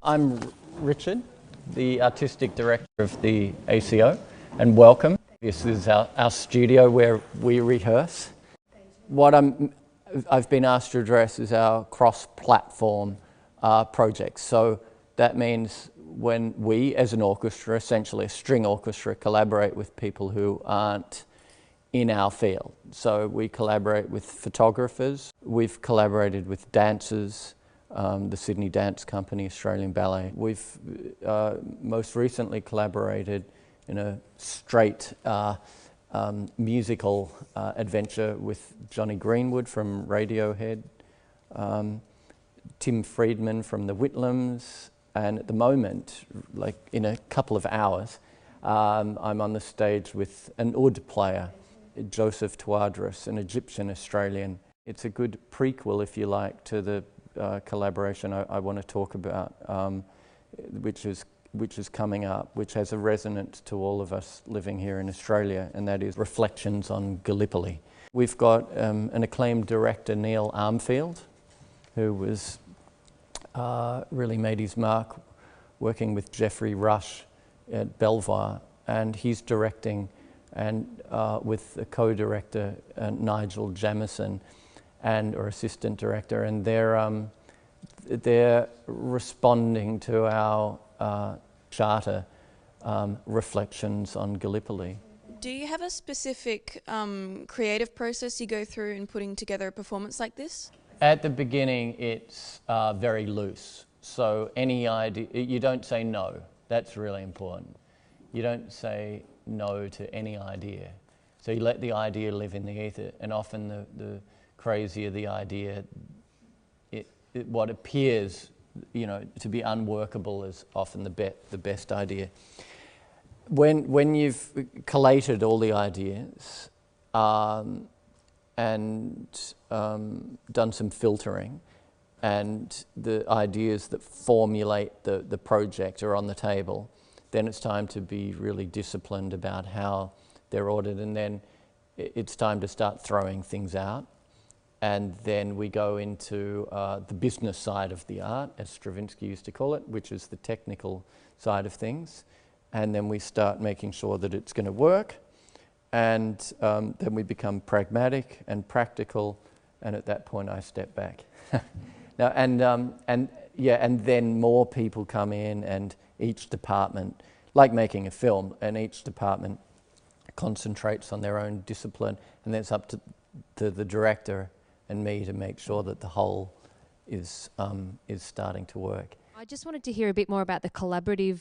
I'm Richard, the Artistic Director of the ACO, and welcome. This is our studio where we rehearse. What I've been asked to address is our cross-platform projects. So that means when we, as an orchestra, essentially a string orchestra, collaborate with people who aren't in our field. So we collaborate with photographers, we've collaborated with dancers, the Sydney Dance Company, Australian Ballet. We've most recently collaborated in a straight musical adventure with Johnny Greenwood from Radiohead, Tim Friedman from the Whitlams, and at the moment, like in a couple of hours, I'm on the stage with an oud player, Joseph Twadros, an Egyptian-Australian. It's a good prequel, if you like, to the collaboration I want to talk about, which is coming up, which has a resonance to all of us living here in Australia, and that is Reflections on Gallipoli. We've got an acclaimed director, Neil Armfield, who was really made his mark working with Geoffrey Rush at Belvoir, and he's directing, and with a co-director, Nigel Jamieson, or assistant director, and they're responding to our charter, Reflections on Gallipoli. Do you have a specific creative process you go through in putting together a performance like this? At the beginning, it's very loose. So any idea, you don't say no. That's really important. You don't say no to any idea. So you let the idea live in the ether, and often the crazier the idea, what appears, to be unworkable is often the best idea. When you've collated all the ideas and done some filtering, and the ideas that formulate the project are on the table, then it's time to be really disciplined about how they're ordered, and then it's time to start throwing things out. And then we go into the business side of the art, as Stravinsky used to call it, which is the technical side of things. And then we start making sure that it's going to work. And then we become pragmatic and practical. And at that point, I step back. Now, and then more people come in, and each department, like making a film, and each department concentrates on their own discipline. And then it's up to the director and me to make sure that the whole is starting to work. I just wanted to hear a bit more about the collaborative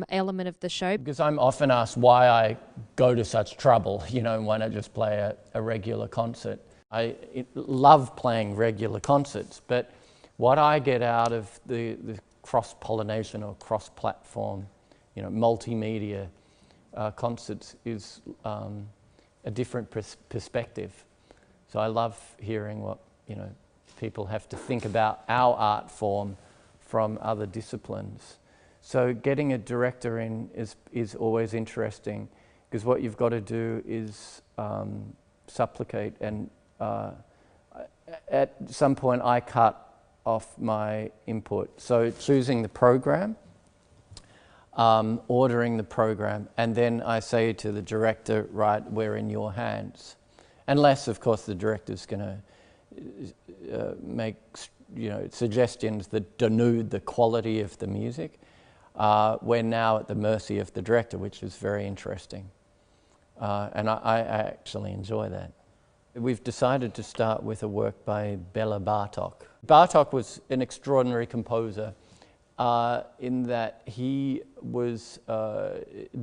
element of the show. Because I'm often asked why I go to such trouble, why not just play a regular concert. I love playing regular concerts, but what I get out of the cross-pollination or cross-platform, multimedia concerts is a different perspective. So I love hearing what people have to think about our art form from other disciplines. So getting a director in is always interesting, because what you've got to do is supplicate, and at some point I cut off my input. So choosing the program, ordering the program, and then I say to the director, right, we're in your hands. Unless, of course, the director's going to make suggestions that denude the quality of the music. We're now at the mercy of the director, which is very interesting. And I actually enjoy that. We've decided to start with a work by Bela Bartok. Bartok was an extraordinary composer in that he was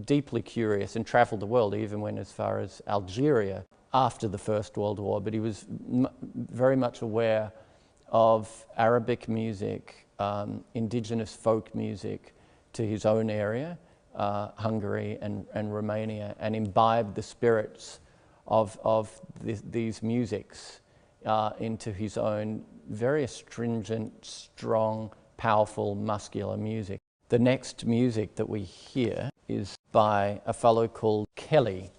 deeply curious and travelled the world, even went as far as Algeria after the First World War, but he was very much aware of Arabic music, indigenous folk music to his own area, Hungary and Romania, and imbibed the spirits of these musics into his own very astringent, strong, powerful, muscular music. The next music that we hear is by a fellow called Kelly.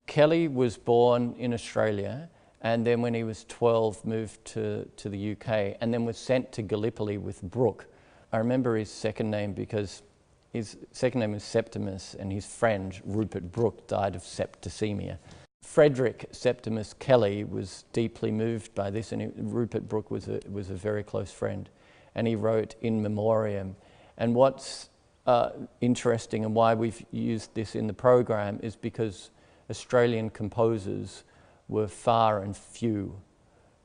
Kelly was born in Australia, and then when he was 12 moved to the UK, and then was sent to Gallipoli with Brooke I remember his second name because his second name is Septimus, and his friend Rupert Brooke died of septicemia. Frederick Septimus Kelly was deeply moved by this, and Rupert Brooke was a very close friend, and he wrote In Memoriam. And what's interesting and why we've used this in the program is because Australian composers were far and few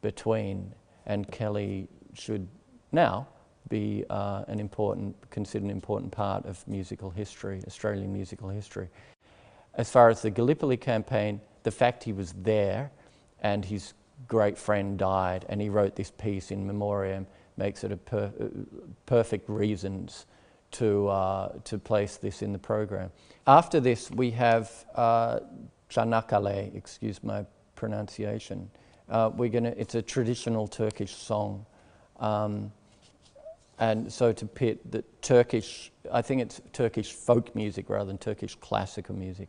between, and Kelly should now be considered an important part of musical history, Australian musical history. As far as the Gallipoli campaign, the fact he was there and his great friend died and he wrote this piece In Memoriam makes it a perfect reasons to place this in the program. After this we have Çanakkale, excuse my pronunciation. It's a traditional Turkish song. And so to pit the Turkish, I think it's Turkish folk music rather than Turkish classical music,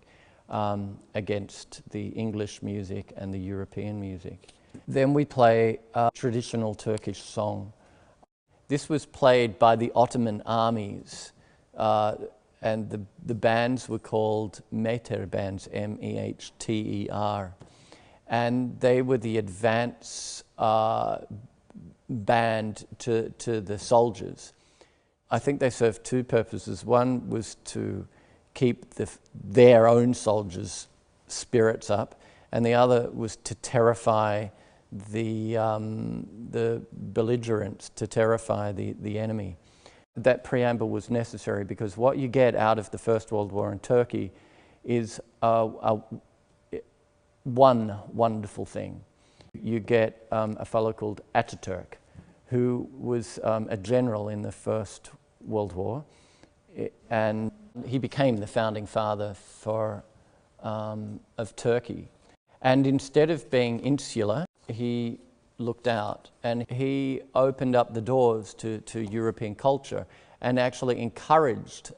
against the English music and the European music. Then we play a traditional Turkish song. This was played by the Ottoman armies, and the bands were called Mehter bands, M-E-H-T-E-R. And they were the advance band to the soldiers. I think they served two purposes. One was to keep their own soldiers' spirits up, and the other was to terrify the belligerents, to terrify the enemy. That preamble was necessary because what you get out of the First World War in Turkey is one wonderful thing. You get a fellow called Ataturk, who was a general in the First World War, and he became the founding father of Turkey. And instead of being insular, he looked out and he opened up the doors to European culture and actually encouraged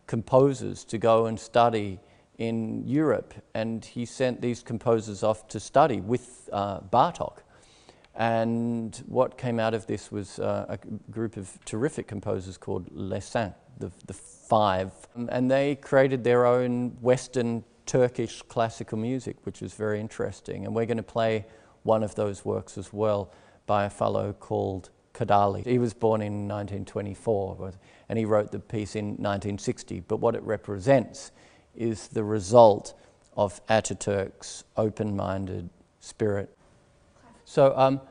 composers to go and study in Europe, and he sent these composers off to study with Bartók. And what came out of this was a group of terrific composers called Les Cinq, the Five. And they created their own Western Turkish classical music, which is very interesting. And we're going to play one of those works as well by a fellow called Kadali. He was born in 1924, and he wrote the piece in 1960. But what it represents is the result of Ataturk's open-minded spirit. So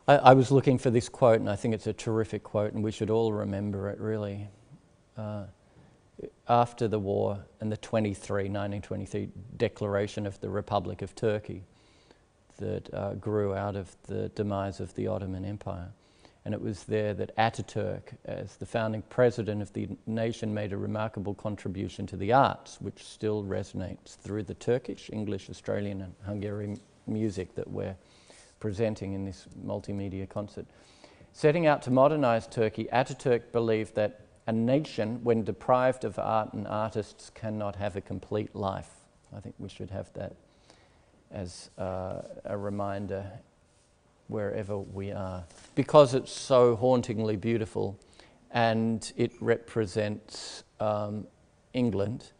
I was looking for this quote, and I think it's a terrific quote, and we should all remember it, really. After the war and the 1923 declaration of the Republic of Turkey that grew out of the demise of the Ottoman Empire. And it was there that Ataturk, as the founding president of the nation, made a remarkable contribution to the arts, which still resonates through the Turkish, English, Australian and Hungarian music that we're presenting in this multimedia concert. Setting out to modernize Turkey, Ataturk believed that a nation, when deprived of art and artists, cannot have a complete life. I think we should have that as a reminder wherever we are. Because it's so hauntingly beautiful and it represents England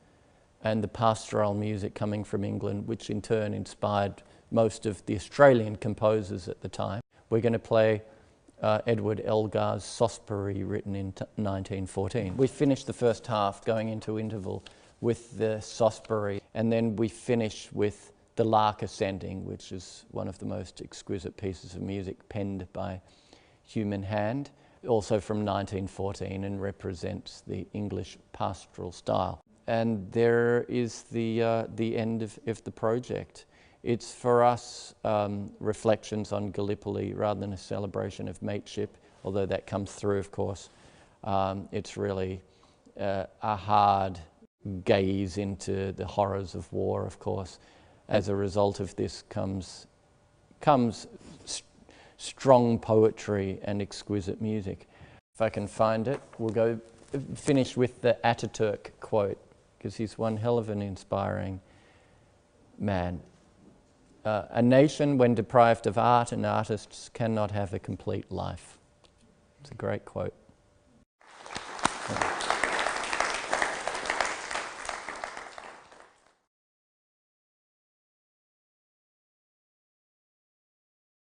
and the pastoral music coming from England, which in turn inspired most of the Australian composers at the time. We're going to play Edward Elgar's Sospery, written in 1914. We finished the first half going into interval with the Sospery, and then we finish with the Lark Ascending, which is one of the most exquisite pieces of music penned by human hand, also from 1914, and represents the English pastoral style. And there is the end of the project. It's for us reflections on Gallipoli rather than a celebration of mateship, although that comes through, of course. It's really a hard gaze into the horrors of war, of course. As a result of this comes strong poetry and exquisite music. If I can find it, we'll finish with the Ataturk quote, because he's one hell of an inspiring man. A nation, when deprived of art and artists, cannot have a complete life. It's a great quote.